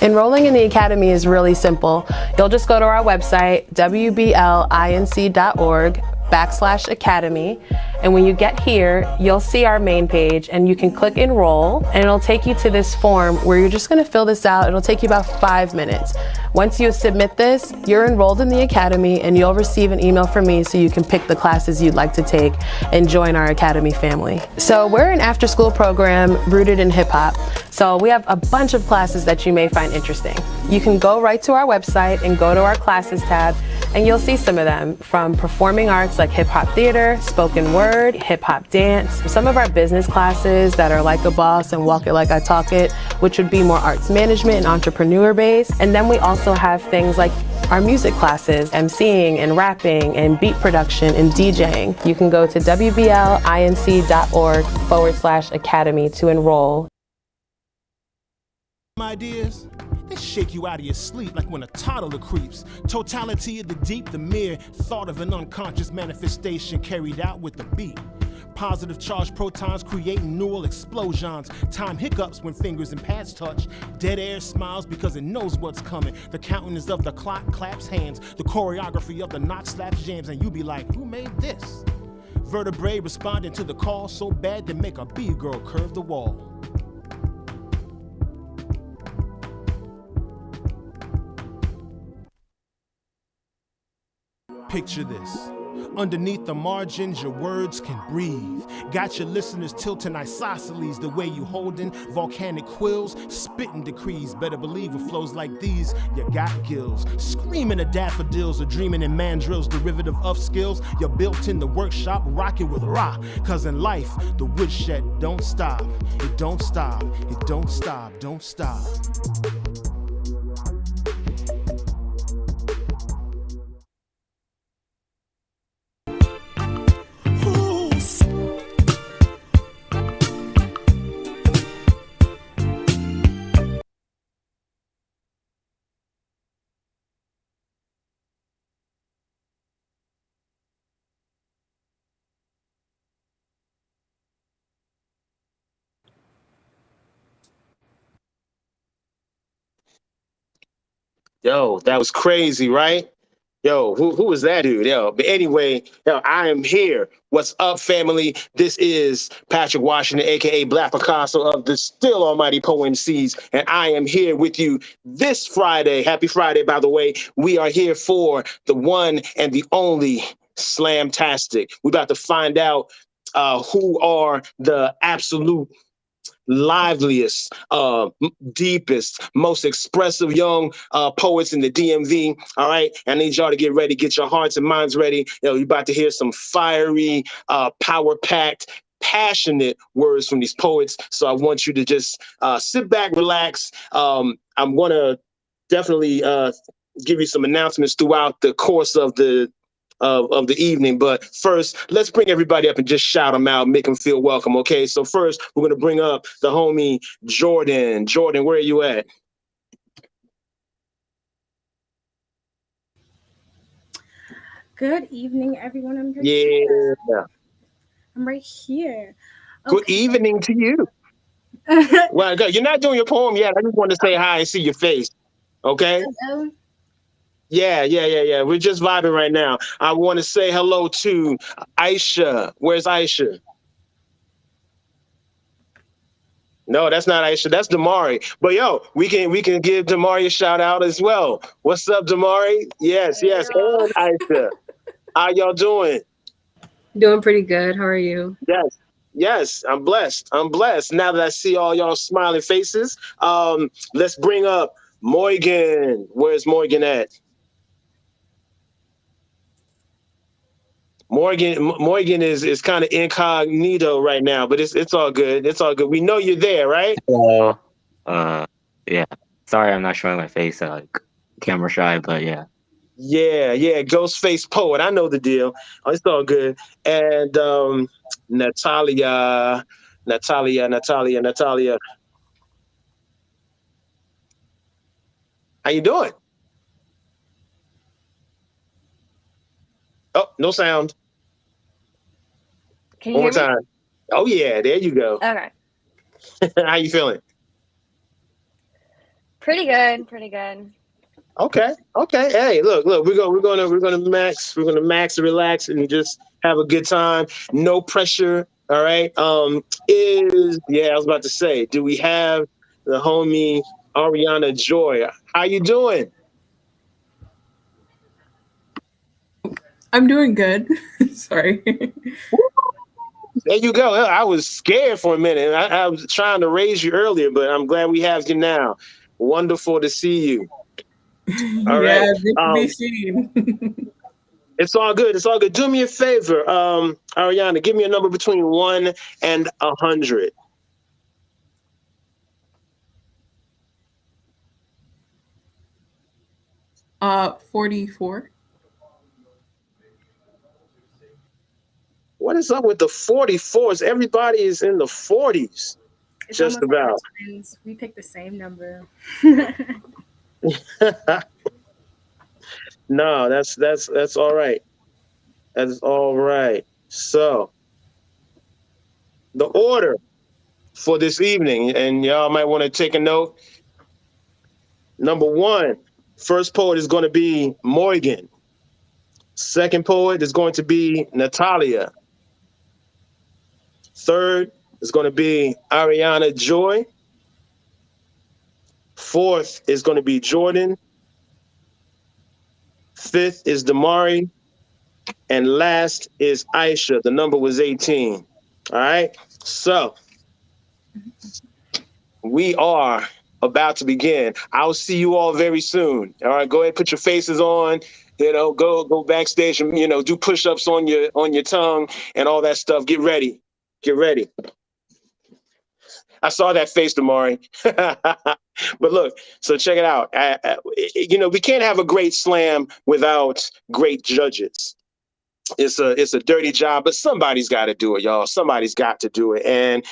Enrolling in the Academy is really simple. You'll just go to our website, wblinc.org/academy. And when you get here, you'll see our main page and you can click enroll and it'll take you to this form where you're just gonna fill this out. It'll take you about 5 minutes. Once you submit this, you're enrolled in the Academy and you'll receive an email from me so you can pick the classes you'd like to take and join our Academy family. So we're an after-school program rooted in hip hop. So we have a bunch of classes that you may find interesting. You can go right to our website and go to our classes tab and you'll see some of them, from performing arts like hip hop theater, spoken word, hip hop dance, some of our business classes that are like a boss and walk it like I talk it, which would be more arts management and entrepreneur based. And then we also have things like our music classes, MCing and rapping and beat production and DJing. You can go to wblinc.org/academy to enroll. Ideas, they shake you out of your sleep like when a toddler creeps. Totality of the deep, the mere thought of an unconscious manifestation carried out with the beat. Positive charged protons creating neural explosions. Time hiccups when fingers and pads touch. Dead air smiles because it knows what's coming. The countenance of the clock claps hands. The choreography of the knot slaps jams. And you be like, who made this? Vertebrae responding to the call so bad they make a B-girl curve the wall. Picture this. Underneath the margins, your words can breathe. Got your listeners tilting isosceles the way you holding volcanic quills, spitting decrees. Better believe with flows like these, you got gills. Screaming at daffodils or dreaming in mandrills, derivative of skills. You're built in the workshop, rocking with raw. Cause in life, the woodshed don't stop. It don't stop. It don't stop. Don't stop. Yo, that was crazy, right? Yo, who was that dude? Yo, but anyway, yo, I am here. What's up, family? This is Patrick Washington, aka Black Picasso of the still almighty Poe MCs, and I am here with you this Friday. Happy Friday, by the way. We are here for the one and the only Slamtastic. We're about to find out who are the absolute liveliest, deepest, most expressive young poets in the DMV. All right, I need y'all to get ready, get your hearts and minds ready. You're about to hear some fiery, power-packed, passionate words from these poets. So I want you to just sit back, relax. I'm gonna definitely give you some announcements throughout the course of the evening. But first, let's bring everybody up and just shout them out, make them feel welcome, okay? So first, we're going to bring up the homie Jordan. Jordan, where are you at? Good evening, everyone. I'm right here. I'm right here. Okay. Good evening to you. Well, you're not doing your poem yet. I just want to say hi and see your face, okay? Hello. Yeah. We're just vibing right now. I want to say hello to Aisha. Where's Aisha? No, that's not Aisha. That's Demari. But yo, we can give Demari a shout out as well. What's up, Demari? Yes. And Aisha. How y'all doing? Doing pretty good. How are you? Yes, I'm blessed. Now that I see all y'all smiling faces, let's bring up Moygan. Where's Moygan at? Moygan is kind of incognito right now, but it's all good. It's all good. We know you're there, right? Hello. Yeah. Sorry, I'm not showing my face. Camera shy, but yeah. Yeah. Ghostface poet. I know the deal. Oh, it's all good. And Natalia. How you doing? Oh, no sound. Can you One more hear me? time. Oh yeah, there you go. Okay. How you feeling? Pretty good. Pretty good. Okay. Okay. Hey, look. We're gonna max and relax and just have a good time. No pressure. All right. I was about to say, do we have the homie Arianna Joy? How you doing? I'm doing good. Sorry. There you go. I was scared for a minute. I was trying to raise you earlier, but I'm glad we have you now. Wonderful to see you. All right. Yeah, good to be seen. It's all good. It's all good. Do me a favor, Arianna. Give me a number between 1 and 100. Uh, 44. What is up with the 44s? Everybody is in the 40s. It's Just almost like about. we're twins. We picked the same number. No, that's all right. That's all right. So the order for this evening, and y'all might want to take a note. Number 1, first poet is going to be Moygan. Second poet is going to be Natalia. Third is going to be Arianna Joy. Fourth is going to be Jordan. Fifth is Demari. And last is Aisha. The number was 18. All right. So we are about to begin. I'll see you all very soon. All right. Go ahead, put your faces on. Go backstage and do push-ups on your tongue and all that stuff. Get ready. Get ready. I saw that face, Demari. But look, so check it out. We can't have a great slam without great judges. It's a dirty job, but somebody's got to do it, y'all. Somebody's got to do it. And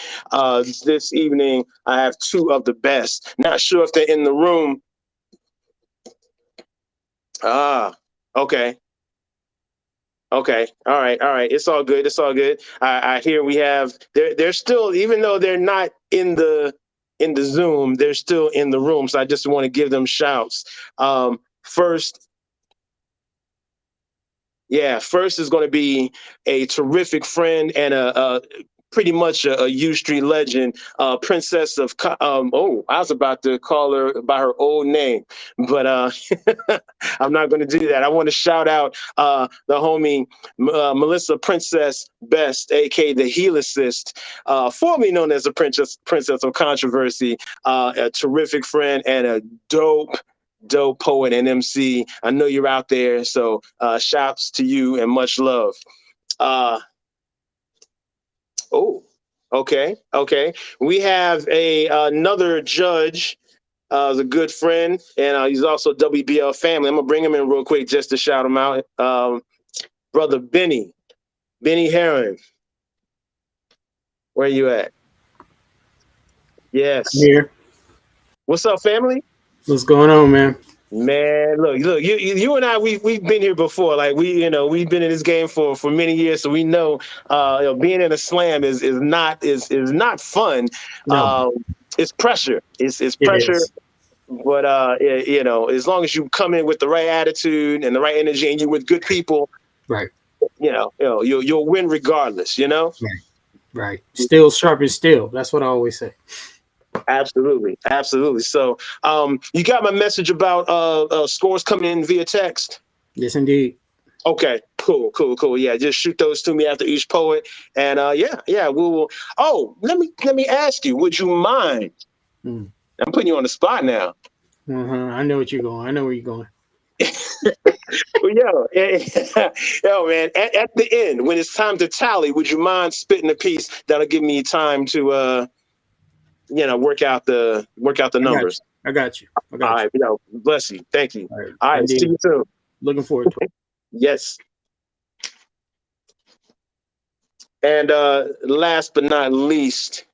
this evening, I have 2 of the best. Not sure if they're in the room. Okay. Okay. All right. It's all good. It's all good. I hear we have. They're still, even though they're not in the Zoom, they're still in the room. So I just want to give them shouts. First is going to be a terrific friend and a pretty much a U Street legend, princess of. I was about to call her by her old name, but I'm not going to do that. I want to shout out the homie Melissa Princess Best, aka the Heel Assist, formerly known as the Princess of Controversy, a terrific friend and a dope poet and MC. I know you're out there, so shouts to you and much love. Okay. We have another judge, a good friend, and he's also WBL family. I'm gonna bring him in real quick just to shout him out. Brother Bennie Herron. Where you at? Yes. Here. What's up, family? What's going on, man? Man, look, you and I, we've been here before. Like we've been in this game for many years, so we know, being in a slam is not fun. No. It's pressure. It's pressure. Is. But as long as you come in with the right attitude and the right energy, and you're with good people, right? You'll win regardless. Right. Still sharp as steel. That's what I always say. Absolutely. So, you got my message about scores coming in via text? Yes, indeed. Okay, cool. Yeah, just shoot those to me after each poet, and we'll. Oh, let me ask you. Would you mind? I'm putting you on the spot now. I know what you're going. I know where you're going. Well, yo, man. At the end, when it's time to tally, would you mind spitting a piece that'll give me time to work out the numbers? I got you. All right, bless you. Thank you. All right, indeed. see you soon. Looking forward to it. Yes. And last but not least,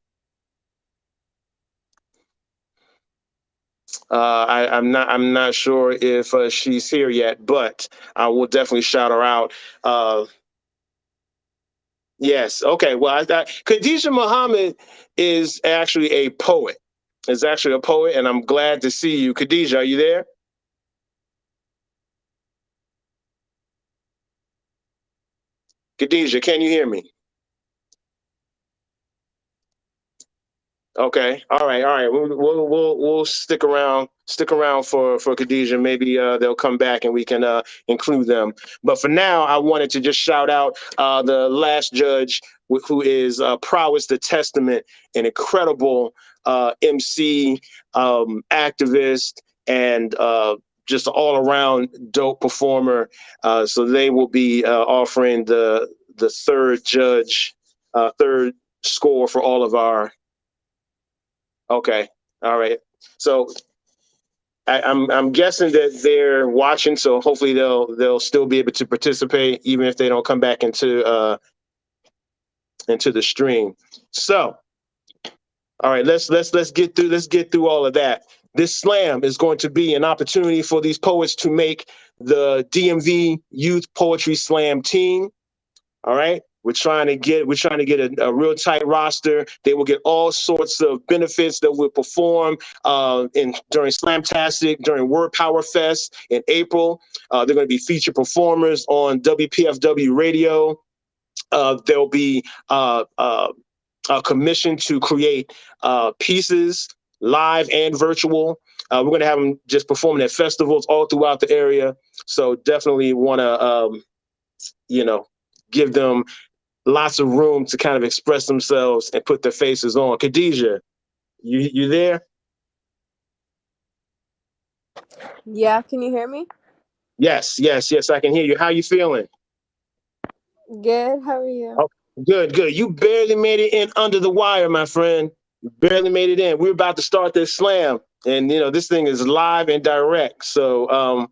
I'm not sure if she's here yet, but I will definitely shout her out. Yes. Okay. Well, Khadijah Muhammad is actually a poet. is actually a poet, and I'm glad to see you. Khadijah, are you there? Khadijah, can you hear me? Okay. All right. All right. We'll stick around for Khadijah. Maybe they'll come back and we can include them. But for now, I wanted to just shout out the last judge, who is Prowess the Testament, an incredible MC, activist, and just all around dope performer. So they will be offering the third judge, third score for all of our. Okay. All right. So I'm guessing that they're watching, so hopefully they'll still be able to participate even if they don't come back into the stream. So, all right, let's get through all of that. This slam is going to be an opportunity for these poets to make the DMV Youth Poetry Slam team. All right. We're trying to get a real tight roster. They will get all sorts of benefits that will perform during Slamtastic, during Word Power Fest in April. They're going to be featured performers on WPFW radio. There'll be a commission to create pieces, live and virtual. We're going to have them just performing at festivals all throughout the area. So definitely want to, give them lots of room to kind of express themselves and put their faces on. Khadijah, you there? Yeah, can you hear me? Yes, I can hear you. How you feeling? Good, how are you? Oh, good. You barely made it in under the wire, my friend. You barely made it in. We're about to start this slam, and this thing is live and direct. So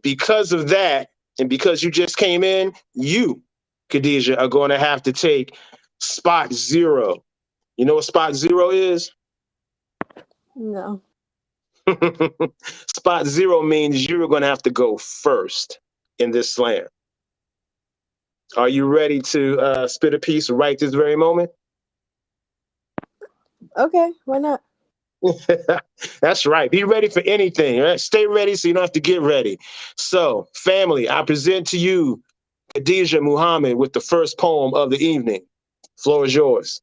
because of that, and because you just came in, you, Khadijah, are going to have to take spot 0. You know what spot 0 is? No. Spot 0 means you're going to have to go first in this slam. Are you ready to spit a piece right this very moment? Okay, why not? That's right. Be ready for anything. Right? Stay ready so you don't have to get ready. So, family, I present to you Khadijah Muhammad with the first poem of the evening. Floor is yours.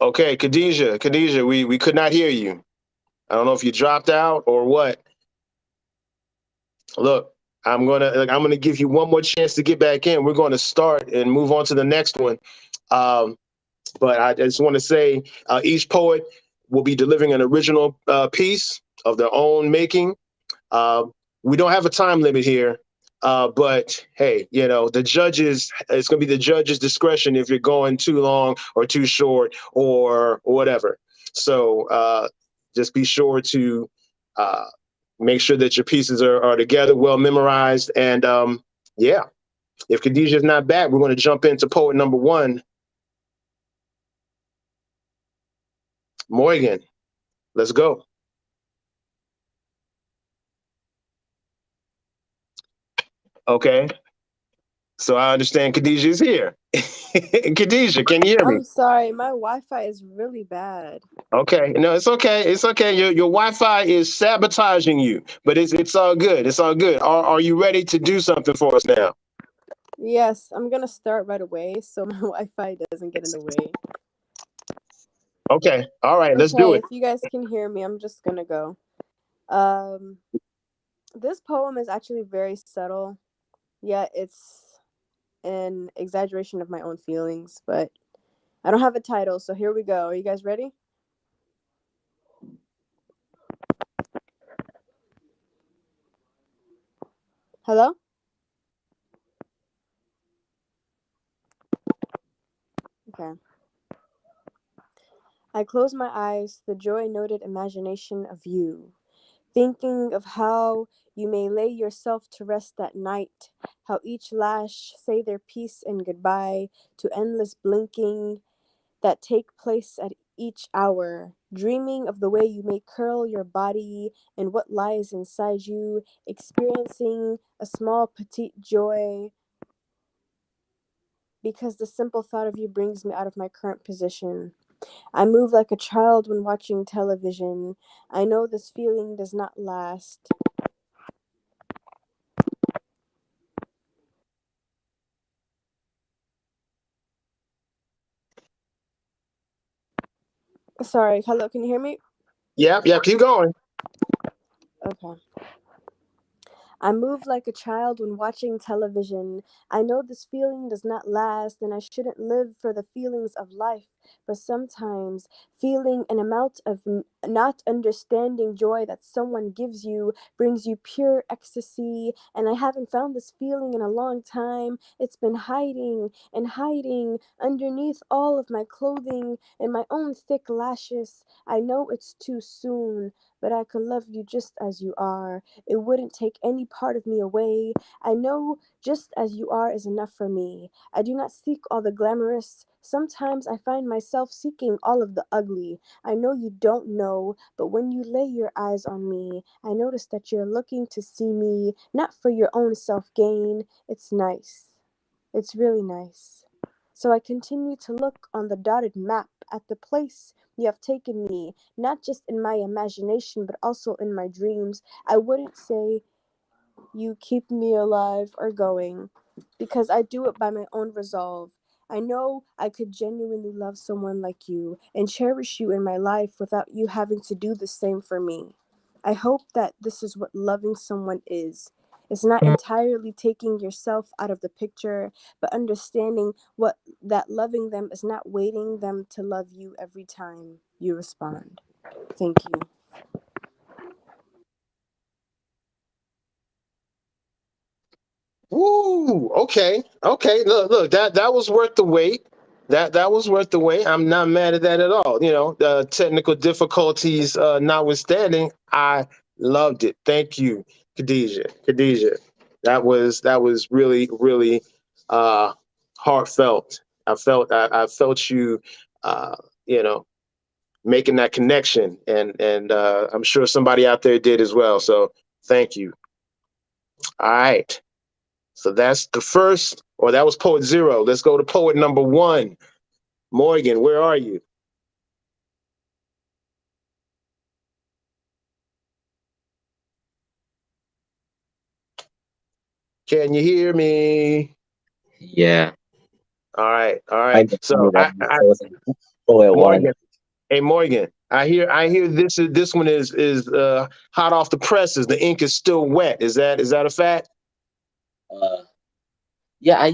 Okay, Khadijah, we could not hear you. I don't know if you dropped out or what. Look, I'm gonna give you one more chance to get back in. We're going to start and move on to the next one. But I just want to say each poet will be delivering an original piece of their own making. We don't have a time limit here, but hey, the judges, it's going to be the judge's discretion if you're going too long or too short or whatever. So just be sure to make sure that your pieces are together, well memorized. And yeah, if Khadijah's not back, we're going to jump into poet number 1, Moygan. Let's go. Okay. So I understand Khadijah is here. Khadijah, can you hear me? I'm sorry, my Wi-Fi is really bad. Okay. No, it's okay. It's okay. Your Wi-Fi is sabotaging you, but it's all good. It's all good. Are you ready to do something for us now? Yes, I'm gonna start right away so my Wi-Fi doesn't get in the way. Okay. All right. Let's do Okay, it. if you guys can hear me, I'm just gonna go. This poem is actually very subtle, yet it's an exaggeration of my own feelings, but I don't have a title, so here we go. Are you guys ready? Hello? Okay. I close my eyes, the joy-noted imagination of you, thinking of how you may lay yourself to rest at night, how each lash say their peace and goodbye to endless blinking that take place at each hour, dreaming of the way you may curl your body and what lies inside you, experiencing a small petite joy, because the simple thought of you brings me out of my current position. I move like a child when watching television. I know this feeling does not last. Sorry, hello, can you hear me? Yep, keep going. Okay. I move like a child when watching television. I know this feeling does not last, and I shouldn't live for the feelings of life. But sometimes, feeling an amount of not understanding joy that someone gives you brings you pure ecstasy. And I haven't found this feeling in a long time. It's been hiding and hiding underneath all of my clothing and my own thick lashes. I know it's too soon, but I could love you just as you are. It wouldn't take any part of me away. I know just as you are is enough for me. I do not seek all the glamorous. Sometimes I find myself seeking all of the ugly. I know you don't know, but when you lay your eyes on me, I notice that you're looking to see me, not for your own self-gain. It's nice. It's really nice. So I continue to look on the dotted map at the place you have taken me, not just in my imagination, but also in my dreams. I wouldn't say you keep me alive or going, because I do it by my own resolve. I know I could genuinely love someone like you and cherish you in my life without you having to do the same for me. I hope that this is what loving someone is. It's not entirely taking yourself out of the picture, but understanding what that loving them is not waiting them to love you every time you respond. Thank you. Woo. Okay. Look. That was worth the wait. That was worth the wait. I'm not mad at that at all. You know, technical difficulties notwithstanding, I loved it. Thank you, Khadijah. That was really uh, heartfelt. I felt you. Uh, you know, making that connection, and I'm sure somebody out there did as well. So thank you. All right. So that's the first, or that was poet zero. Let's go to poet number one. Moygan, where are you? Can you hear me? Yeah. All right, all I right. just So knew that it was poet one. Morgan, hey Morgan, I hear this one is hot off the presses. The ink is still wet. Is that a fact? Uh, yeah, I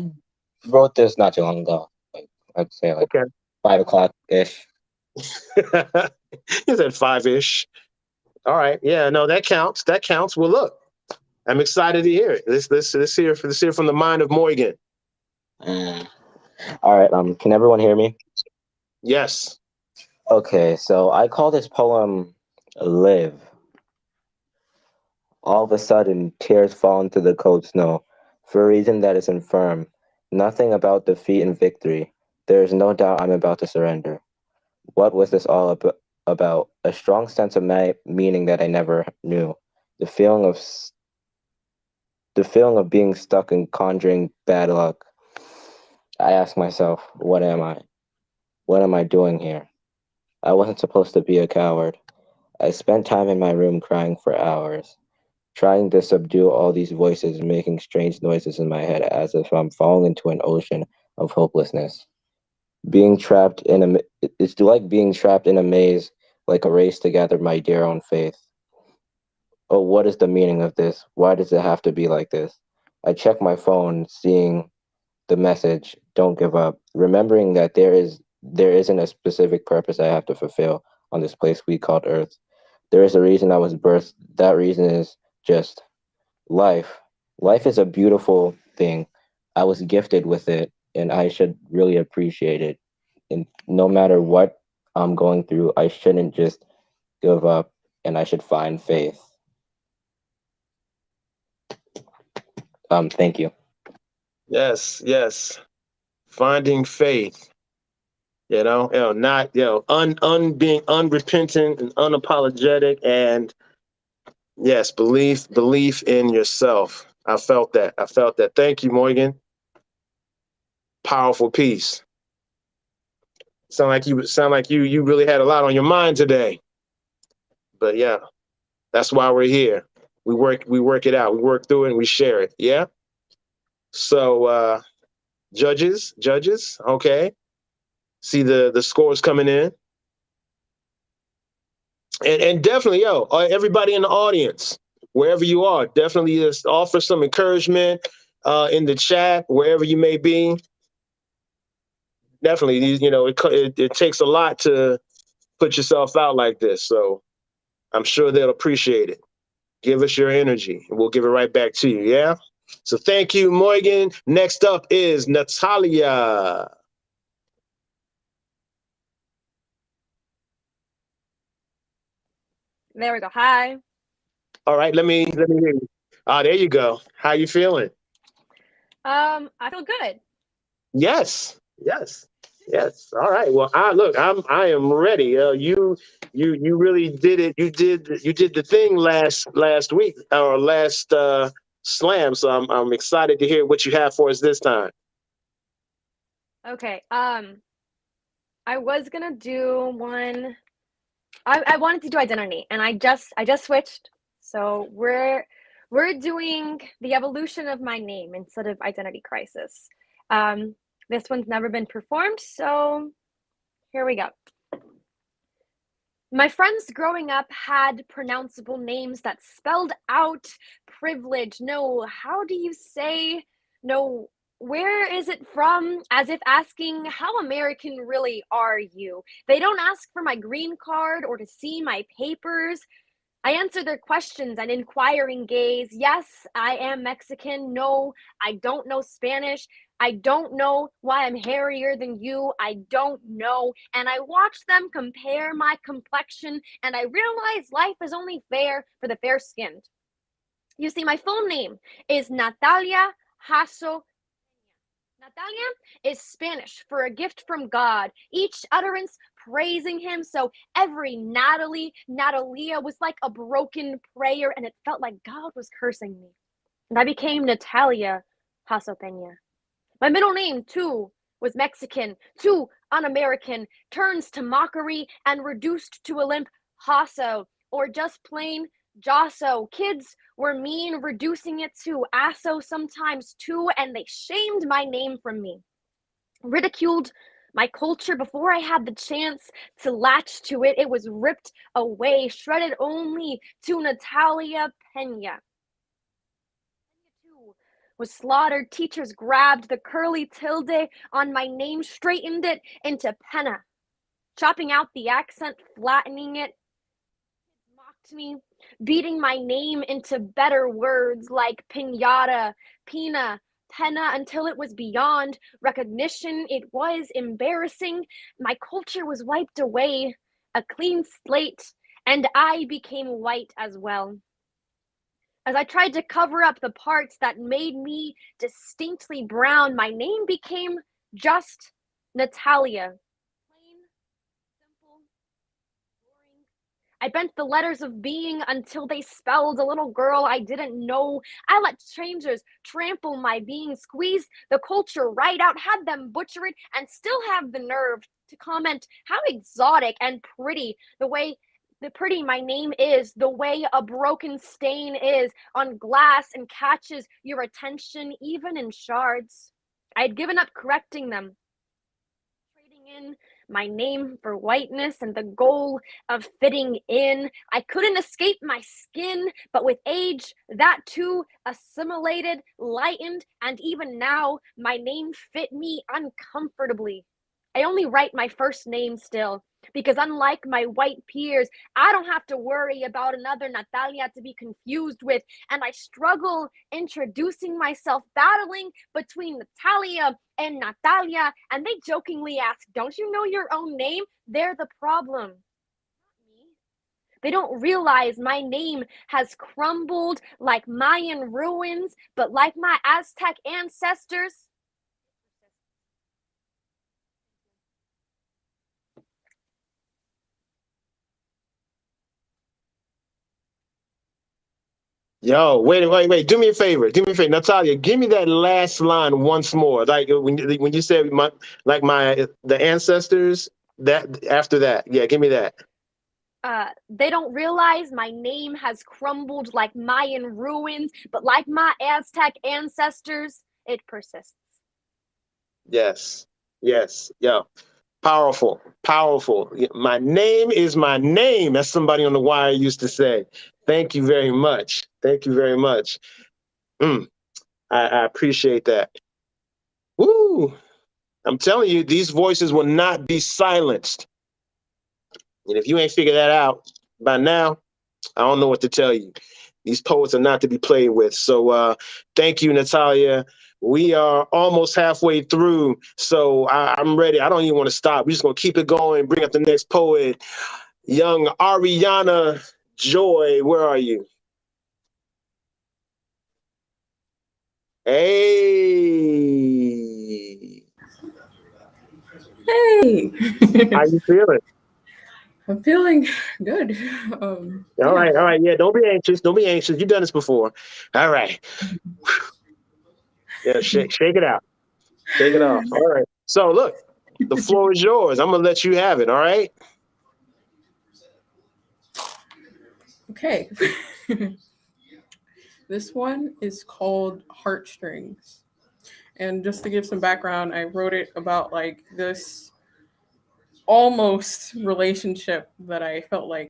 wrote this not too long ago. Like I'd say like Okay. 5 o'clock ish. Is that five-ish? All right. Yeah. No, that counts. That counts. Well, look, I'm excited to hear it. Let's hear from the mind of Morgan. All right. Can everyone hear me? Yes. Okay, so I call this poem "Live." All of a sudden, tears fall into the cold snow, for a reason that is infirm. Nothing about defeat and victory. There is no doubt I'm about to surrender. What was this all about? A strong sense of meaning that I never knew. The feeling of the feeling of being stuck and conjuring bad luck. I ask myself, what am I? What am I doing here? I wasn't supposed to be a coward. I spent time in my room crying for hours, trying to subdue all these voices, making strange noises in my head as if I'm falling into an ocean of hopelessness. Being trapped in it's like being trapped in a maze, like a race to gather my dear own faith. Oh, what is the meaning of this? Why does it have to be like this? I check my phone, seeing the message, don't give up, remembering that there isn't a specific purpose I have to fulfill on this place we called Earth. There is a reason I was birthed. That reason is just life. Life is a beautiful thing. I was gifted with it, and I should really appreciate it. And no matter what I'm going through, I shouldn't just give up, and I should find faith. Thank you. Yes, yes. Finding faith. Not being unrepentant and unapologetic, and yes, belief in yourself. I felt that. I felt that. Thank you, Moygan. Powerful piece. Sound like you really had a lot on your mind today. But yeah, that's why we're here. We work it out. We work through it and we share it. Yeah. So judges, okay. See the scores coming in. And definitely, everybody in the audience, wherever you are, definitely just offer some encouragement in the chat, wherever you may be. Definitely, it takes a lot to put yourself out like this. So I'm sure they'll appreciate it. Give us your energy, and we'll give it right back to you, yeah? So thank you, Moygan. Next up is Natalia. There we go. Hi. All right, let me hear you. There you go. How you feeling? I feel good. Yes. All right. Well, I am ready. You really did it. You did the thing last week or last slam. So I'm excited to hear what you have for us this time. Okay. I was gonna do one. I wanted to do identity, and I just switched. So we're doing the evolution of my name instead of identity crisis. This one's never been performed, so here we go. My friends growing up had pronounceable names that spelled out privilege. No, how do you say? No, where is it from? As if asking, how American really are you? They don't ask for my green card or to see my papers. I answer their questions an inquiring gaze. Yes, I am Mexican. No, I don't know Spanish. I don't know why I'm hairier than you. I don't know. And I watch them compare my complexion, and I realize life is only fair for the fair-skinned. You see, my full name is Natalia Hasso. Natalia is Spanish for a gift from God, each utterance praising him. So every Natalia was like a broken prayer, and it felt like God was cursing me. And I became Natalia Paso Peña. My middle name, too, was Mexican, too un-American, turns to mockery and reduced to a limp Hasso, or just plain Josso. Kids were mean, reducing it to Asso sometimes too, and they shamed my name from me, ridiculed my culture before I had the chance to latch to it. It was ripped away, shredded only to Natalia Peña. Was slaughtered. Teachers grabbed the curly tilde on my name, straightened it into penna, chopping out the accent, flattening it. Mocked me, beating my name into better words like pinata, pina, penna, until it was beyond recognition. It was embarrassing. My culture was wiped away, a clean slate, and I became white as well. As I tried to cover up the parts that made me distinctly brown, my name became just Natalia. Plain, simple, boring. I bent the letters of being until they spelled a little girl I didn't know. I let strangers trample my being, squeeze the culture right out, had them butcher it, and still have the nerve to comment how exotic and pretty my name is, the way a broken stain is on glass and catches your attention even in shards. I had given up correcting them, trading in my name for whiteness and the goal of fitting in. I couldn't escape my skin, but with age, that too assimilated, lightened, and even now, my name fit me uncomfortably. I only write my first name still, because unlike my white peers, I don't have to worry about another Natalia to be confused with, and I struggle introducing myself, battling between Natalia and Natalia, and they jokingly ask, don't you know your own name? They're the problem. Not me. They don't realize my name has crumbled like Mayan ruins, but like my Aztec ancestors. Yo, wait. Do me a favor. Natalia, give me that last line once more. Like when you said the ancestors, that after that. Yeah, give me that. They don't realize my name has crumbled like Mayan ruins, but like my Aztec ancestors, it persists. Yes. Yo. Powerful. My name is my name, as somebody on the wire used to say. Thank you very much. I appreciate that. Woo! I'm telling you, these voices will not be silenced. And if you ain't figured that out by now, I don't know what to tell you. These poets are not to be played with. So thank you, Natalia. We are almost halfway through, so I'm ready. I don't even want to stop. We're just going to keep it going, bring up the next poet. Young Arianna Joy, where are you? Hey. Hey. How you feeling? I'm feeling good. All right. Yeah, don't be anxious. You've done this before. All right. Yeah, shake it out. Shake it off. All right. So look, the floor is yours. I'm gonna let you have it. All right. Okay. This one is called Heartstrings. And just to give some background, I wrote it about like this almost relationship that I felt like a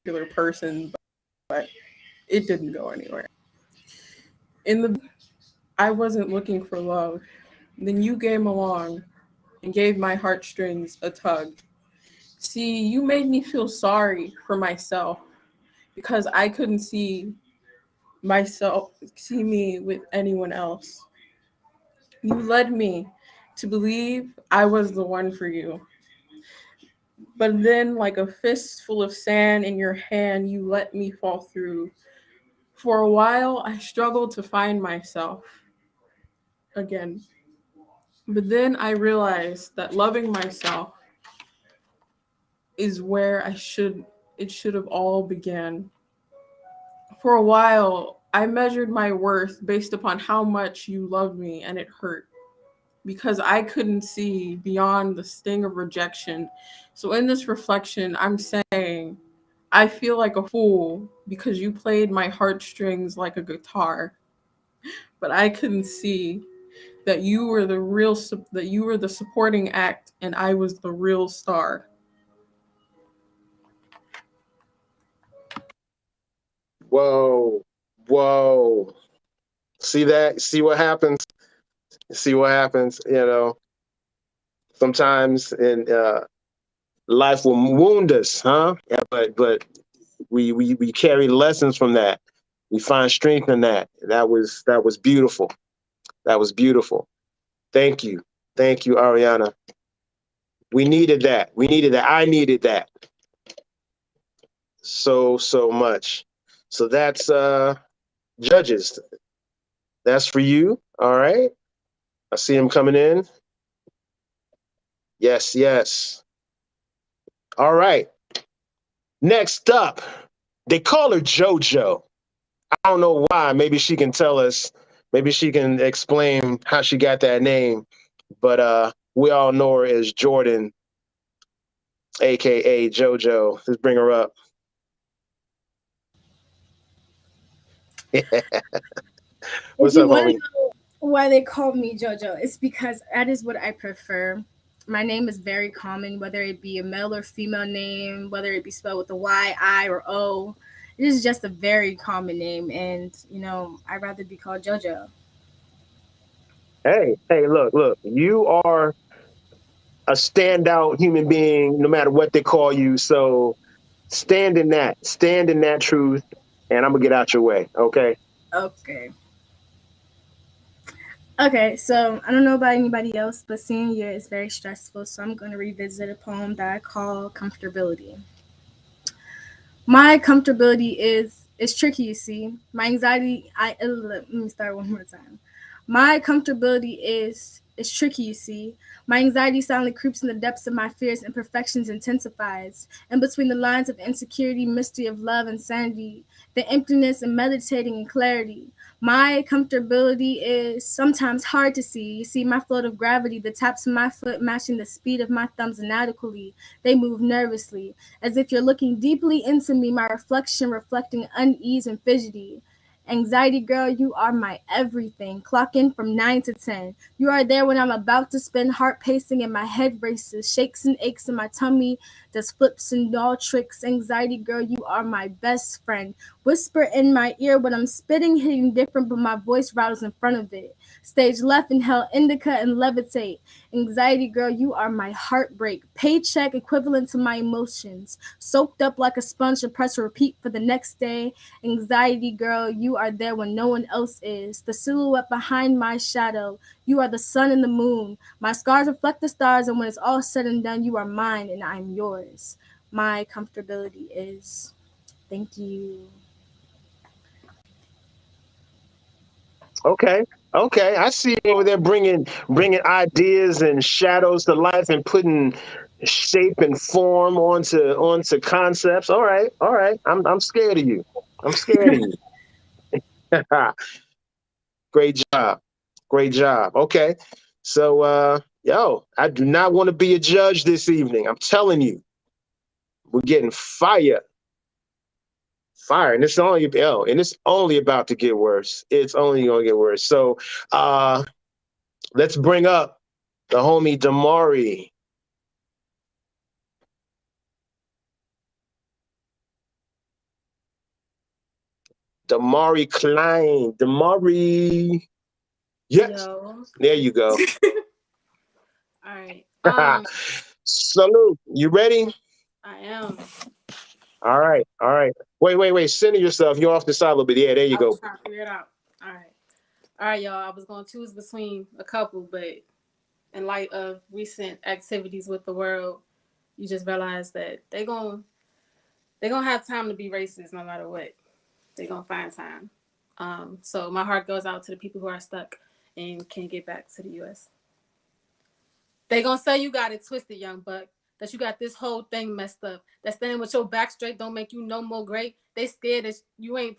particular person, but it didn't go anywhere. I wasn't looking for love. Then you came along and gave my heartstrings a tug. See, you made me feel sorry for myself because I couldn't see me with anyone else. You led me to believe I was the one for you. But then, like a fistful of sand in your hand, you let me fall through. For a while, I struggled to find myself again. But then I realized that loving myself is where it should have all began. For a while, I measured my worth based upon how much you loved me, and it hurt because I couldn't see beyond the sting of rejection. So in this reflection, I'm saying I feel like a fool because you played my heartstrings like a guitar, but I couldn't see that you were the supporting act and I was the real star. Whoa. See that? See what happens? Sometimes in life will wound us, huh? Yeah, but we carry lessons from that. We find strength in that. That was beautiful. Thank you, Arianna. We needed that. I needed that so much. So that's judges. That's for you. All right. I see him coming in. Yes. All right. Next up, they call her JoJo. I don't know why. Maybe she can tell us. Maybe she can explain how she got that name. But we all know her as Jordan, aka JoJo. Let's bring her up. What's up, homie? Why they call me JoJo? It's because that is what I prefer. My name is very common, whether it be a male or female name, whether it be spelled with a Y, I, or O. It is just a very common name, and I'd rather be called JoJo. Hey, look. You are a standout human being, no matter what they call you. So stand in that truth, and I'm gonna get out your way. Okay. Okay. Okay, so I don't know about anybody else, but senior year is very stressful, so I'm going to revisit a poem that I call Comfortability. My comfortability is tricky, you see. My anxiety, let me start one more time. My comfortability is tricky, you see. My anxiety silently creeps in the depths of my fears, imperfections intensifies. And between the lines of insecurity, mystery of love and sanity, the emptiness and meditating and clarity. My comfortability is sometimes hard to see. You see my float of gravity, the taps of my foot matching the speed of my thumbs inadequately. They move nervously, as if you're looking deeply into me, my reflection reflecting unease and fidgety. Anxiety girl, you are my everything. Clock in from 9 to 10. You are there when I'm about to spin, heart pacing and my head races, shakes and aches in my tummy, does flips and all tricks. Anxiety girl, you are my best friend. Whisper in my ear when I'm spitting, hitting different, but my voice rattles in front of it. Stage left, inhale indica and levitate. Anxiety girl, you are my heartbreak. Paycheck equivalent to my emotions. Soaked up like a sponge and press repeat for the next day. Anxiety girl, you are there when no one else is. The silhouette behind my shadow. You are the sun and the moon. My scars reflect the stars, and when it's all said and done, you are mine and I'm yours. My comfortability is. Thank you. Okay. Okay. I see you over there bringing ideas and shadows to life and putting shape and form onto concepts. All right. All right. I'm scared of you. I'm scared of you. Great job. Great job. Okay. So yo, I do not want to be a judge this evening. I'm telling you. We're getting fire. Fire. And it's only about to get worse. It's only gonna get worse. So let's bring up the homie Demari. Demari Klein. Demari. Yes. Yo. There you go. All right. Salute. You ready? I am. All right. All right. Wait. Center yourself. You're off the side a little bit. Yeah, there you I was go. trying to figure it out. All right. All right, y'all. I was going to choose between a couple, but in light of recent activities with the world, you just realize that they're gonna have time to be racist no matter what. They're gonna find time. So my heart goes out to the people who are stuck and can't get back to the US. They gonna say you got it twisted, young buck. That you got this whole thing messed up. That standing with your back straight don't make you no more great. They scared that you ain't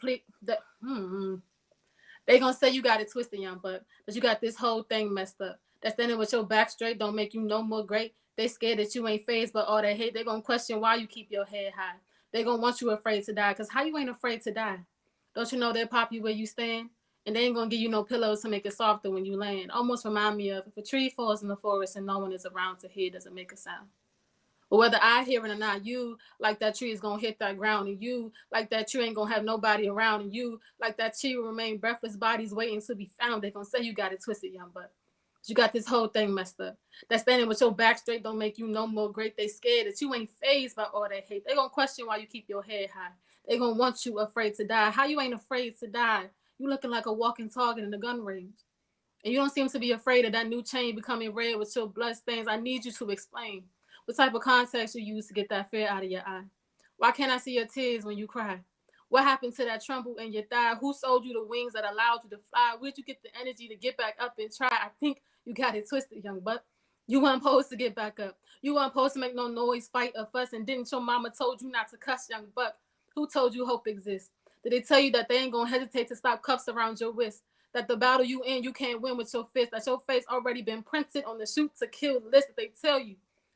They gonna say you got it twisted, young buck. That you got this whole thing messed up. That standing with your back straight don't make you no more great. They scared that you ain't phased by all that hate. They gonna question why you keep your head high. They gonna want you afraid to die. Cause how you ain't afraid to die? Don't you know they'll pop you where you stand? And they ain't gonna give you no pillows to make it softer when you land. Almost remind me of if a tree falls in the forest and no one is around to hear, does it make a sound? But whether I hear it or not, you like that tree is gonna hit that ground, and you like that tree ain't gonna have nobody around, and you like that tree will remain breathless, bodies waiting to be found. They gonna say you got it twisted, young buck. You got this whole thing messed up. That standing with your back straight don't make you no more great. They scared that you ain't phased by all that hate. They gonna question why you keep your head high. They gonna want you afraid to die. How you ain't afraid to die? You looking like a walking target in the gun range. And you don't seem to be afraid of that new chain becoming red with your blood stains. I need you to explain what type of context you use to get that fear out of your eye. Why can't I see your tears when you cry? What happened to that tremble in your thigh? Who sold you the wings that allowed you to fly? Where'd you get the energy to get back up and try? I think you got it twisted, young buck. You weren't supposed to get back up. You weren't supposed to make no noise, fight, or fuss. And didn't your mama told you not to cuss, young buck? Who told you hope exists? Did they tell you that they ain't gonna hesitate to stop cuffs around your wrist? That the battle you in, you can't win with your fist. That your face already been printed on the shoot to kill list. That they tell you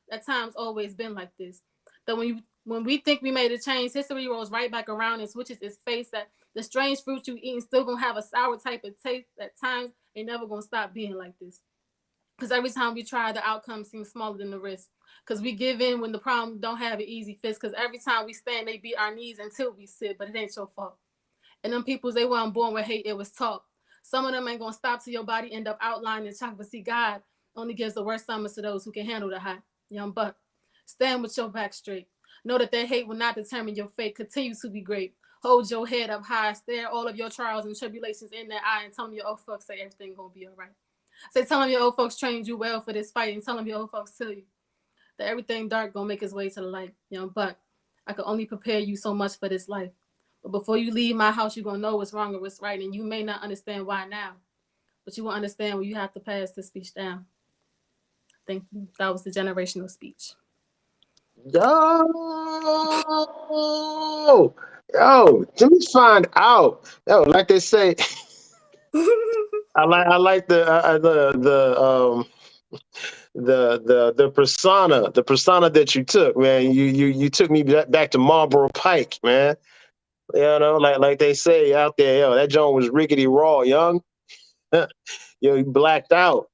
that time's always been like this. That when we think we made a change, history rolls right back around and switches its face. That the strange fruit you eating still gonna have a sour type of taste. That times ain't never gonna stop being like this. Because every time we try, the outcome seems smaller than the risk. Because we give in when the problem don't have an easy fix. Because every time we stand, they beat our knees until we sit. But it ain't your fault. And them peoples, they weren't born with hate, it was taught. Some of them ain't gonna stop till your body end up outlined in chocolate. See, God only gives the worst summers to those who can handle the hot. Young buck, stand with your back straight. Know that their hate will not determine your fate. Continue to be great. Hold your head up high. Stare all of your trials and tribulations in their eye and tell them your old fuck say everything gonna be all right. Say, tell them your old folks trained you well for this fight, and tell them your old folks tell you that everything dark gonna make its way to the light. Young buck, I could only prepare you so much for this life. But before you leave my house, you're gonna know what's wrong or what's right, and you may not understand why now, but you will understand when you have to pass this speech down. Thank you. That was the generational speech. Yo, let me find out. Yo, like they say, I like the persona that you took, man. You took me back to Marlboro Pike, man. You know, like they say out there, yo, that joint was rickety raw, young. Yo, you blacked out.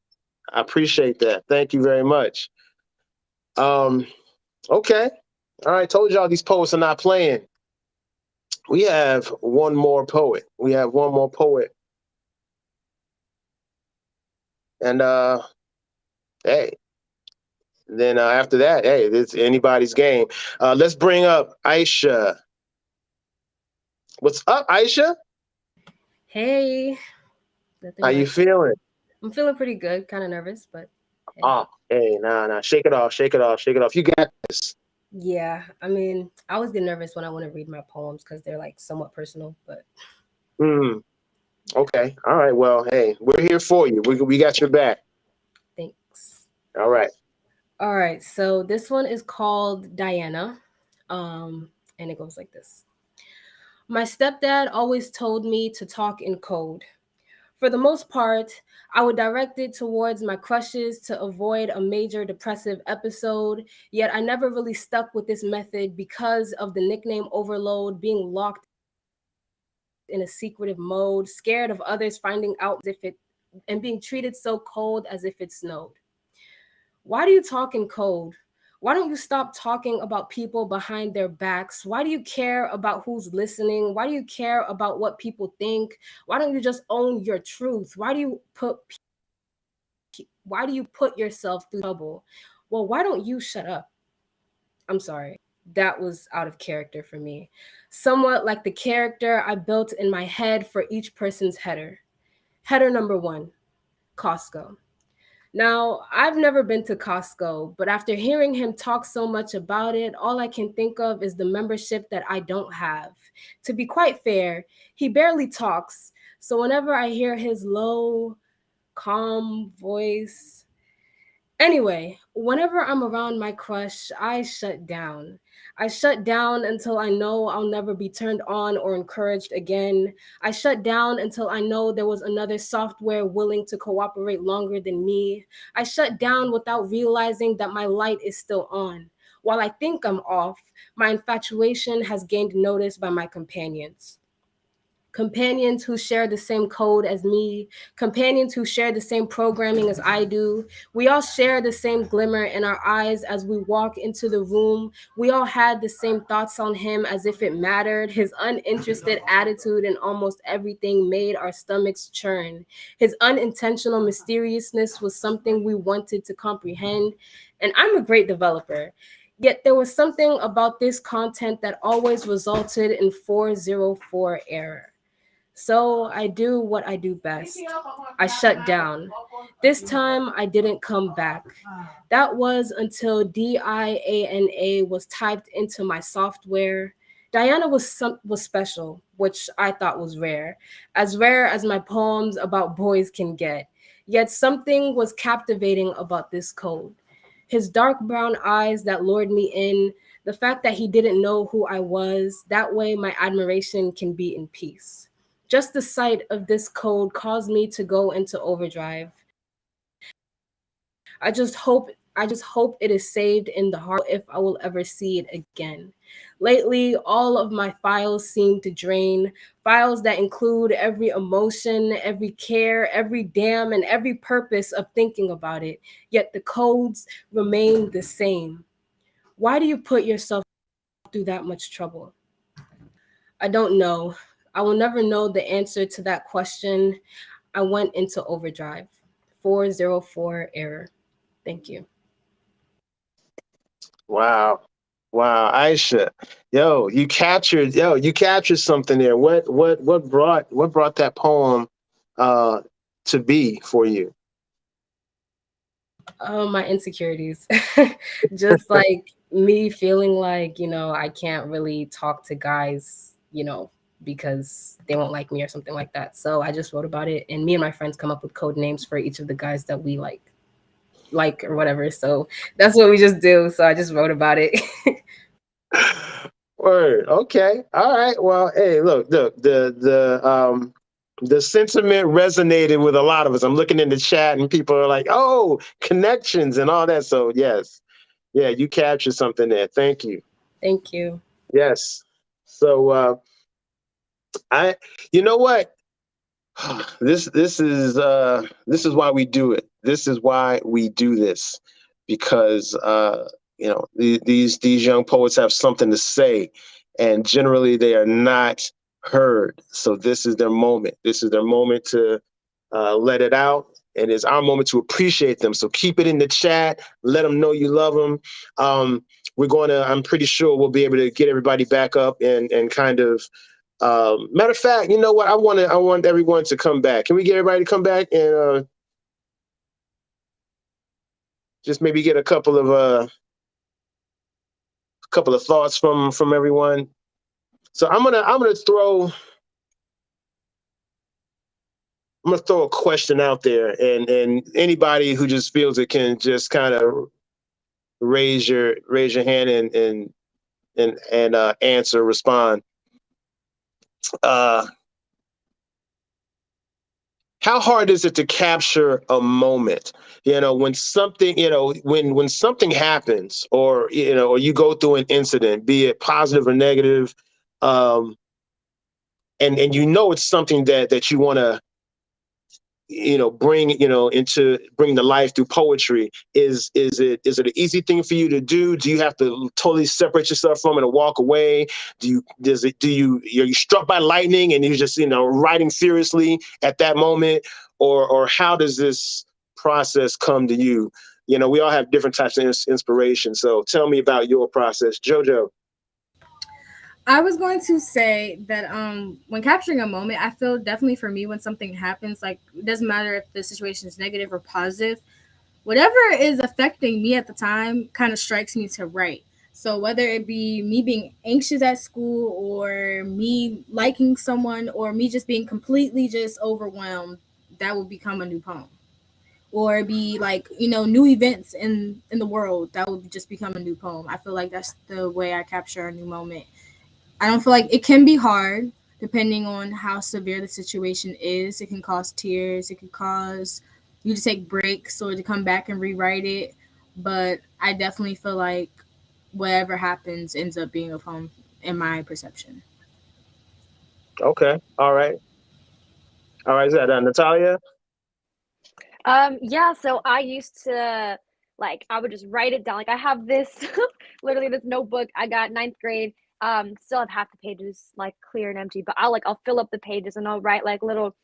I appreciate that. Thank you very much. Okay. All right, told y'all these poets are not playing. We have one more poet. And hey, then after that, hey, it's anybody's game. Let's bring up Aisha. What's up, Aisha? Hey. How you feeling? I'm feeling pretty good. Kind of nervous, but hey. Hey, nah. Shake it off. You got this. Yeah, I mean, I always get nervous when I want to read my poems because they're like somewhat personal, but. Okay. All right. Well, hey, we're here for you. We got your back. Thanks. All right. So this one is called Diana, and it goes like this. My stepdad always told me to talk in code. For the most part, I would direct it towards my crushes to avoid a major depressive episode, yet I never really stuck with this method because of the nickname overload, being locked in a secretive mode, scared of others finding out and being treated so cold as if it snowed. Why do you talk in code? Why don't you stop talking about people behind their backs? Why do you care about who's listening? Why do you care about what people think? Why don't you just own your truth? Why do you put yourself through trouble? Well, why don't you shut up? I'm sorry. That was out of character for me. Somewhat like the character I built in my head for each person's header. Header number 1, Costco. Now, I've never been to Costco, but after hearing him talk so much about it, all I can think of is the membership that I don't have. To be quite fair, he barely talks, so whenever I hear his low, calm voice. Anyway, whenever I'm around my crush, I shut down. I shut down until I know I'll never be turned on or encouraged again. I shut down until I know there was another software willing to cooperate longer than me. I shut down without realizing that my light is still on. While I think I'm off, my infatuation has gained notice by my companions. Companions who share the same code as me, companions who share the same programming as I do. We all share the same glimmer in our eyes as we walk into the room. We all had the same thoughts on him as if it mattered. His uninterested attitude in almost everything made our stomachs churn. His unintentional mysteriousness was something we wanted to comprehend. And I'm a great developer. Yet there was something about this content that always resulted in 404 error. So I do what I do best. I shut down. This time I didn't come back. That was until DIANA was typed into my software. Diana was special, which I thought was rare as my poems about boys can get. Yet something was captivating about this code. His dark brown eyes that lured me in, the fact that he didn't know who I was, that way my admiration can be in peace. Just the sight of this code caused me to go into overdrive. I just hope it is saved in the heart if I will ever see it again. Lately, all of my files seem to drain, files that include every emotion, every care, every damn, and every purpose of thinking about it, yet the codes remain the same. Why do you put yourself through that much trouble? I don't know. I will never know the answer to that question. I went into overdrive. 404 error. Thank you. Wow, Aisha, you captured something there. What brought that poem to be for you? My insecurities. Just like me feeling like, I can't really talk to guys, because they won't like me or something like that. So I just wrote about it, and me and my friends come up with code names for each of the guys that we like or whatever. So that's what we just do. So I just wrote about it. Word. Okay. All right. Well, hey, look, the sentiment resonated with a lot of us. I'm looking in the chat and people are like, "Oh, connections and all that." So yes, yeah, you captured something there. Thank you. Thank you. Yes. So you know what? This is why we do it. This is why we do this, because these young poets have something to say, and generally they are not heard. So this is their moment. This is their moment to let it out, and it's our moment to appreciate them. So keep it in the chat. Let them know you love them. I'm pretty sure we'll be able to get everybody back up and kind of. Matter of fact, you know what? I want everyone to come back. Can we get everybody to come back and just maybe get a couple of thoughts from everyone? So I'm gonna throw a question out there, and anybody who just feels it can just kind of raise your hand and answer, respond. How hard is it to capture a moment? When something, when something happens, or or you go through an incident, be it positive or negative, and it's something that you want to bring bring to life through poetry. Is it an easy thing for you to do? Do you have to totally separate yourself from it and walk away? Are you struck by lightning and you're just writing furiously at that moment, or how does this process come to you? We all have different types of inspiration, so tell me about your process. Jojo. I was going to say that when capturing a moment, I feel definitely for me when something happens, like it doesn't matter if the situation is negative or positive, whatever is affecting me at the time kind of strikes me to write. So whether it be me being anxious at school, or me liking someone, or me just being completely just overwhelmed, that will become a new poem. Or be like, new events in the world, that would just become a new poem. I feel like that's the way I capture a new moment. I don't feel like it can be hard depending on how severe the situation is. It can cause tears. It can cause you to take breaks or to come back and rewrite it. But I definitely feel like whatever happens ends up being a poem in my perception. Okay. All right. Is that Natalia? Yeah, so I used to I would just write it down. Like I have this literally this notebook I got ninth grade. Still have half the pages clear and empty, but I'll fill up the pages and I'll write little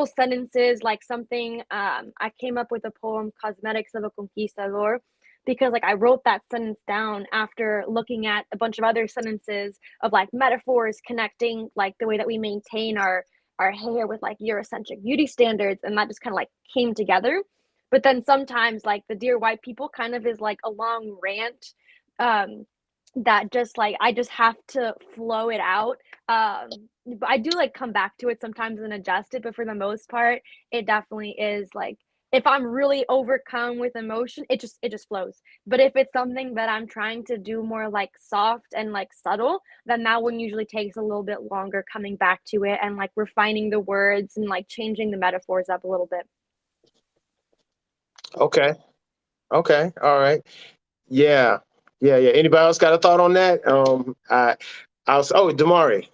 sentences, like something. I came up with a poem, Cosmetics of a Conquistador, because I wrote that sentence down after looking at a bunch of other sentences of metaphors connecting the way that we maintain our hair with Eurocentric beauty standards, and that just kind of came together. But then sometimes the Dear White People kind of is a long rant, that just I just have to flow it out. But I do come back to it sometimes and adjust it, but for the most part it definitely is if I'm really overcome with emotion, it just flows. But if it's something that I'm trying to do more soft and subtle, then that one usually takes a little bit longer coming back to it and refining the words and changing the metaphors up a little bit. Okay. All right. Yeah. Anybody else got a thought on that? Demari.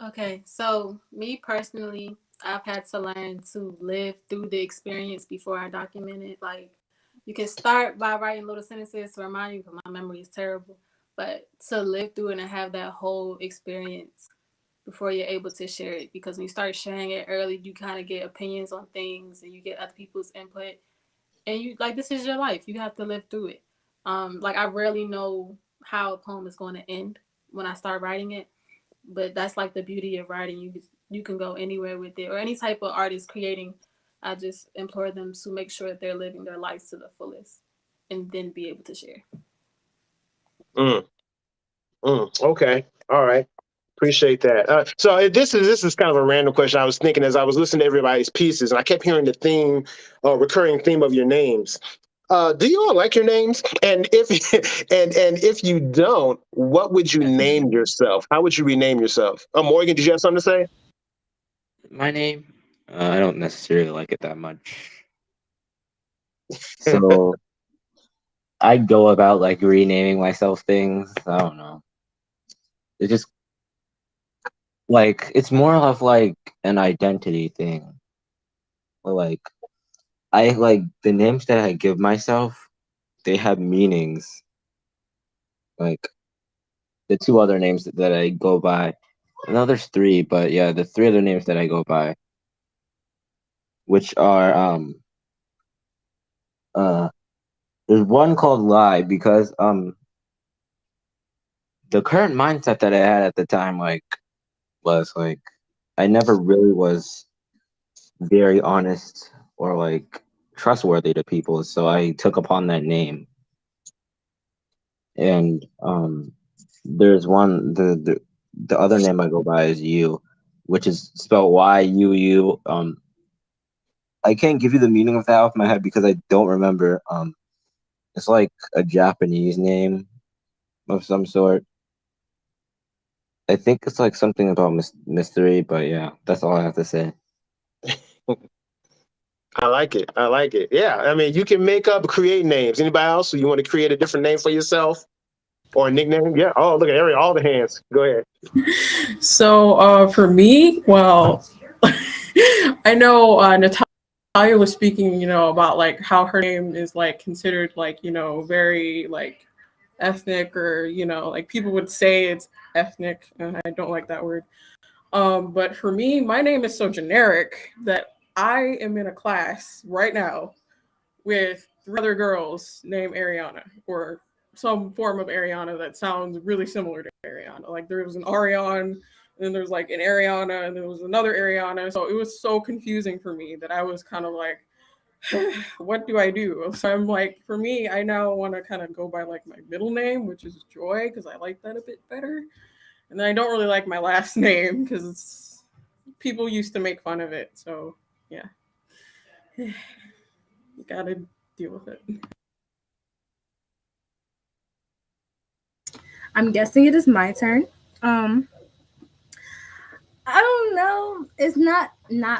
Okay, so me personally, I've had to learn to live through the experience before I document it. You can start by writing little sentences to remind you, because my memory is terrible, but to live through it and have that whole experience before you're able to share it. Because when you start sharing it early, you kind of get opinions on things and you get other people's input. And you this is your life. You have to live through it. I rarely know how a poem is going to end when I start writing it. But that's the beauty of writing. You can go anywhere with it, or any type of artist creating I just implore them to make sure that they're living their lives to the fullest and then be able to share. Okay. All right. Appreciate that. So this is kind of a random question. I was thinking as I was listening to everybody's pieces, and I kept hearing the theme, recurring theme of your names. Do you all like your names? And if and if you don't, what would you name yourself? How would you rename yourself? Moygan, did you have something to say? My name, I don't necessarily like it that much. So I go about like renaming myself things. I don't know. It just like it's more of like an identity thing. Or like I like the names that I give myself, they have meanings. Like the two other names that I go by. No, there's three, but yeah, the three other names that I go by, which are there's one called Lie because the current mindset that I had at the time like was like I never really was very honest or like trustworthy to people, so I took upon that name. And there's one the other name I go by is You, which is spelled Y-U-U. I can't give you the meaning of that off my head because I don't remember. It's like a Japanese name of some sort. I think it's like something about mystery, but yeah, that's all I have to say. I like it. I like it. Yeah. I mean, you can make up, create names. Anybody else? So you want to create a different name for yourself or a nickname? Yeah. Oh, look at Ariel, all the hands. Go ahead. So for me, well, I know Natalia was speaking, about like how her name is like considered like, very like ethnic or, like people would say it's ethnic. And I don't like that word. But for me, my name is so generic that I am in a class right now with 3 other girls named Arianna or some form of Arianna that sounds really similar to Arianna. Like there was an Ariane, and then there's like an Arianna, and there was another Arianna. So it was so confusing for me that I was kind of like, what do I do? So I'm like, for me, I now want to kind of go by like my middle name, which is Joy, because I like that a bit better. And then I don't really like my last name because people used to make fun of it. So yeah, you gotta deal with it. I'm guessing it is my turn. I don't know. It's not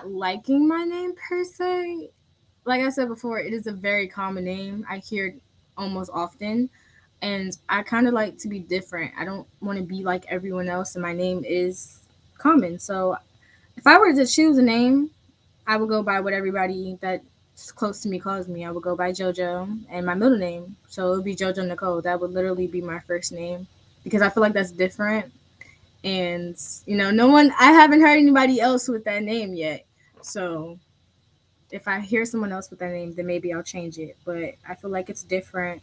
liking my name per se. Like I said before, it is a very common name. I hear it almost often, and I kind of like to be different. I don't want to be like everyone else, and my name is common. So if I were to choose a name, I would go by what everybody that's close to me calls me. I would go by JoJo and my middle name. So it would be JoJo Nicole. That would literally be my first name because I feel like that's different. And, I haven't heard anybody else with that name yet. So if I hear someone else with that name, then maybe I'll change it. But I feel like it's different.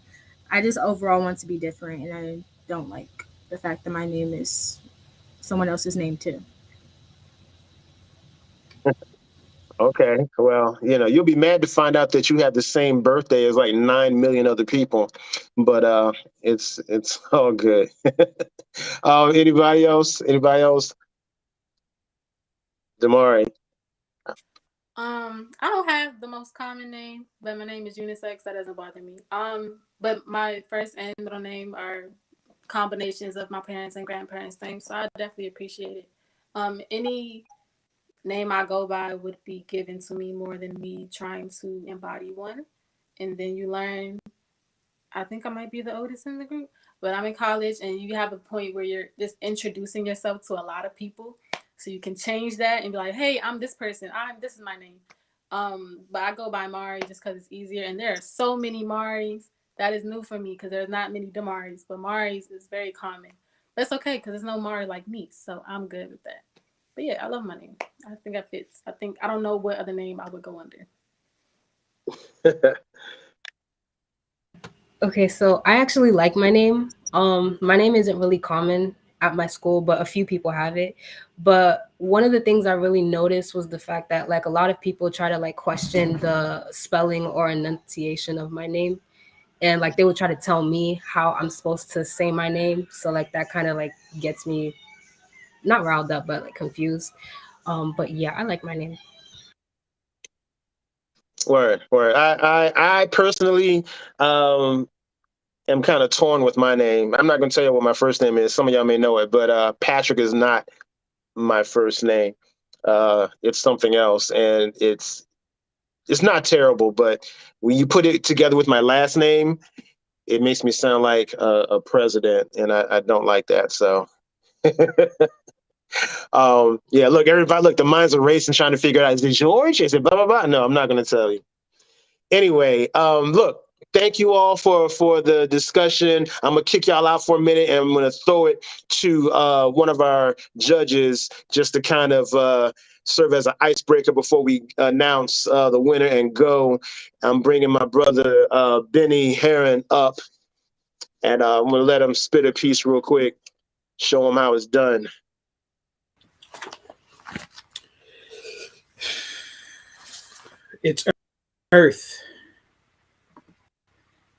I just overall want to be different. And I don't like the fact that my name is someone else's name too. Okay. Well, you'll be mad to find out that you have the same birthday as like 9 million other people, but it's all good. Anybody else? Anybody else? Demari. I don't have the most common name, but my name is unisex. That doesn't bother me. But my first and middle name are combinations of my parents and grandparents' names, so I definitely appreciate it. Any name I go by would be given to me more than me trying to embody one. And then you learn, I think I might be the oldest in the group, but I'm in college and you have a point where you're just introducing yourself to a lot of people. So you can change that and be like, hey, I'm this person. This is my name. But I go by Mari just because it's easier. And there are so many Maris. That is new for me because there's not many Demaris, but Maris is very common. That's okay because there's no Mari like me. So I'm good with that. But yeah, I love my name. I think that fits. I don't know what other name I would go under. Okay, so I actually like my name. My name isn't really common. at my school, but a few people have it. But one of the things I really noticed was the fact that like a lot of people try to like question the spelling or enunciation of my name. And like they would try to tell me how I'm supposed to say my name. So like that kind of like gets me not riled up, but like confused. But yeah, I like my name. Word. I personally am kind of torn with my name. I'm not going to tell you what my first name is. Some of y'all may know it, but Patrick is not my first name. It's something else, and it's not terrible. But when you put it together with my last name, it makes me sound like a president, and I don't like that. So. Yeah, look, everybody, look, the minds are racing trying to figure out, is it George? Is it blah, blah, blah? No, I'm not going to tell you. Anyway, look, thank you all for the discussion. I'm going to kick y'all out for a minute, and I'm going to throw it to one of our judges just to kind of serve as an icebreaker before we announce the winner and go. I'm bringing my brother, Bennie Herron, up, and I'm going to let him spit a piece real quick, show him how it's done. It's Earth.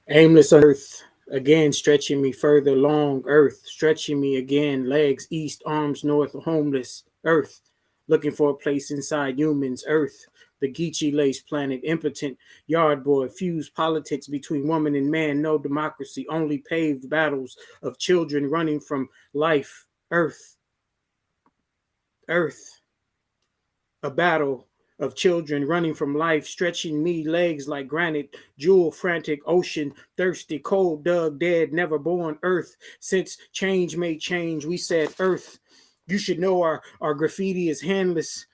Aimless on Earth. Again, stretching me further long. Earth. Stretching me again. Legs east, arms north. Homeless. Earth. Looking for a place inside humans. Earth. The Geechee lace planet. Impotent. Yardboy. Fused politics between woman and man. No democracy. Only paved battles of children running from life. Earth. Earth. A battle of children running from life, stretching me legs like granite, jewel frantic, ocean, thirsty, cold, dug, dead, never born, earth. Since change made change, we said earth. You should know our graffiti is handless,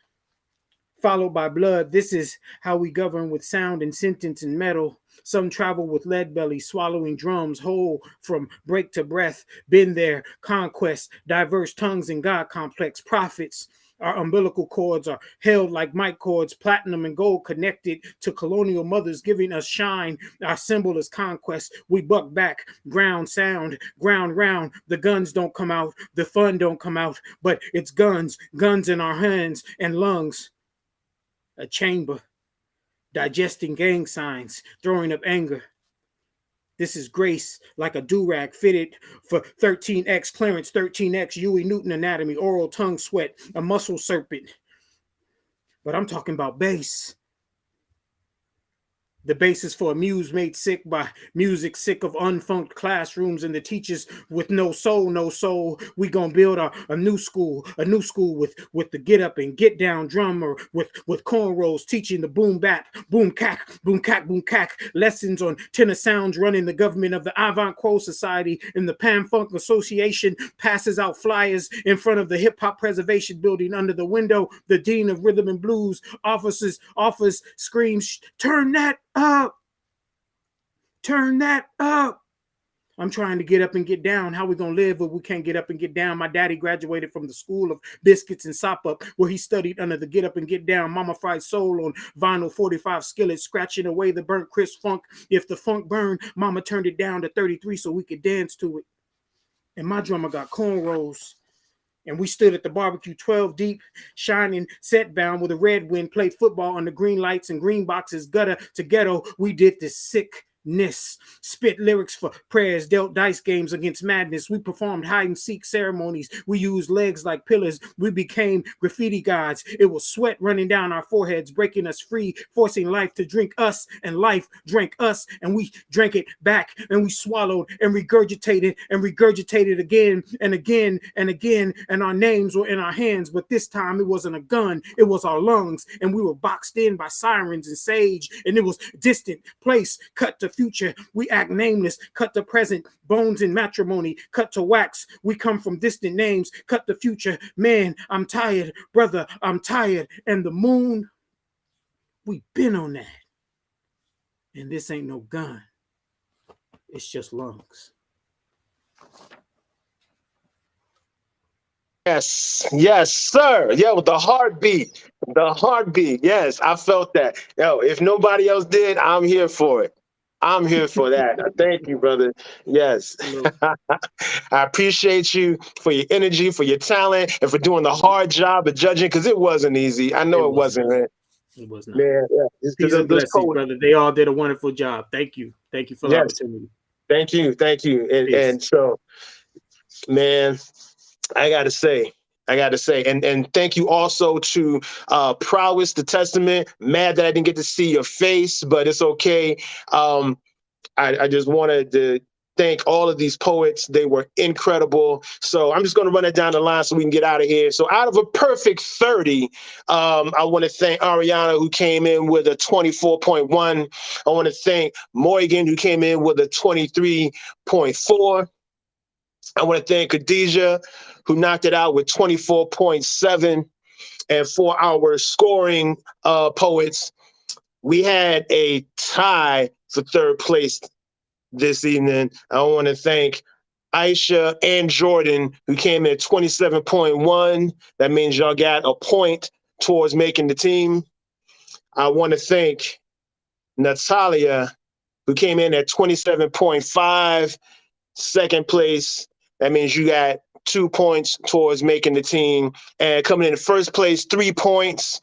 followed by blood. This is how we govern with sound and sentence and metal. Some travel with lead belly, swallowing drums, whole from break to breath. Been there, conquest, diverse tongues and God complex, prophets. Our umbilical cords are held like mic cords, platinum and gold connected to colonial mothers giving us shine. Our symbol is conquest. We buck back, ground sound, ground round. The guns don't come out, the fun don't come out, but it's guns, guns in our hands and lungs. A chamber, digesting gang signs, throwing up anger. This is grace, like a do-rag fitted for 13X clearance, 13X Huey Newton anatomy, oral tongue sweat, a muscle serpent. But I'm talking about bass. The basis for a muse made sick by music, sick of unfunked classrooms and the teachers with no soul, no soul. We gonna build a new school with the get up and get down drummer with cornrows teaching the boom bap, boom cack, boom cack, boom cack. Lessons on tenor sounds running the government of the Avant Quo Society and the Pan Funk Association passes out flyers in front of the Hip Hop Preservation Building under the window. The Dean of Rhythm and Blues offers screams, turn that up. Turn that up. I'm trying to get up and get down. How we gonna live if we can't get up and get down? My daddy graduated from the School of Biscuits and Sop Up, where he studied under the Get Up and Get Down. Mama fried soul on vinyl 45 skillet, scratching away the burnt crisp funk. If the funk burned, mama turned it down to 33 so we could dance to it. And my drummer got cornrows. And we stood at the barbecue 12 deep, shining, set bound with a red wind, played football under green lights and green boxes, gutter to ghetto. We did this sickness. Spit lyrics for prayers, dealt dice games against madness. We performed hide and seek ceremonies. We used legs like pillars. We became graffiti gods. It was sweat running down our foreheads, breaking us free, forcing life to drink us, and life drank us, and we drank it back, and we swallowed and regurgitated again and again and again, and our names were in our hands, but this time it wasn't a gun, it was our lungs, and we were boxed in by sirens and sage, and it was distant place, cut to future, we act nameless, cut to present, bones in matrimony, cut to wax, we come from distant names, cut the future, man, I'm tired, brother, I'm tired, and the moon, we been on that, and this ain't no gun, it's just lungs. Yes, sir. Yo, the heartbeat, yes, I felt that. Yo, if nobody else did, I'm here for it. I'm here for that. Thank you, brother. Yes. I appreciate you for your energy, for your talent, and for doing the hard job of judging, because it wasn't easy. I know it wasn't, man. It was not. Man, yeah. Peace and Those blessings, brother. They all did a wonderful job. Thank you. Thank you for the yes. opportunity. Thank you. Thank you. And so, man, I gotta say, and thank you also to Prowess the Testament. Mad that I didn't get to see your face, but it's okay. I just wanted to thank all of these poets. They were incredible. So I'm just going to run it down the line so we can get out of here. So out of a perfect 30, I want to thank Arianna, who came in with a 24.1. I want to thank Moygan, who came in with a 23.4. I want to thank Khadijah, who knocked it out with 24.7. And for our scoring poets, we had a tie for third place this evening. I want to thank Aisha and Jordan, who came in at 27.1. That means y'all got a point towards making the team. I want to thank Natalia, who came in at 27.5, second place. That means you got 2 points towards making the team. And coming in first place, 3 points,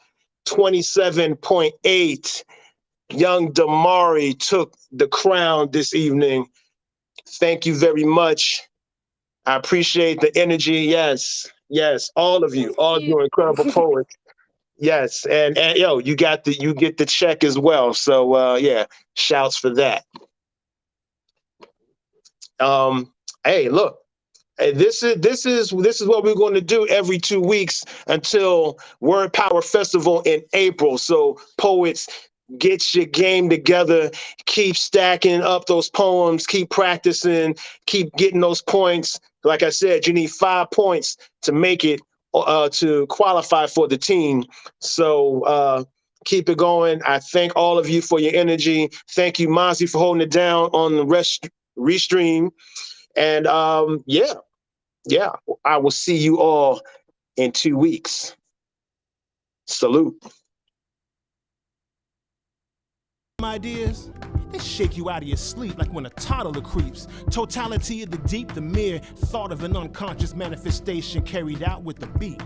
27.8. Young Demari took the crown this evening. Thank you very much. I appreciate the energy. Yes, all of you, all of you are incredible poets. Yes, and yo, you get the check as well. So yeah, shouts for that. Hey, look. This is what we're going to do every 2 weeks until Word Power Festival in April. So poets, get your game together, keep stacking up those poems, keep practicing, keep getting those points. Like I said, you need 5 points to make it to qualify for the team. So keep it going. I thank all of you for your energy. Thank you, Mozzie, for holding it down on the restream. And yeah, I will see you all in 2 weeks. Salute. Ideas, they shake you out of your sleep like when a toddler creeps. Totality of the deep, the mere thought of an unconscious manifestation carried out with the beat.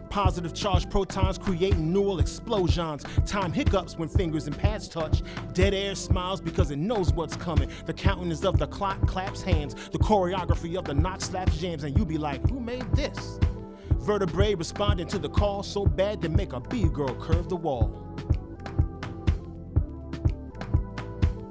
Positive charged protons creating neural explosions. Time hiccups when fingers and pads touch. Dead air smiles because it knows what's coming. The counting is of the clock claps hands. The choreography of the knock slaps jams. And you be like, who made this? Vertebrae responding to the call so bad they make a B-girl curve the wall.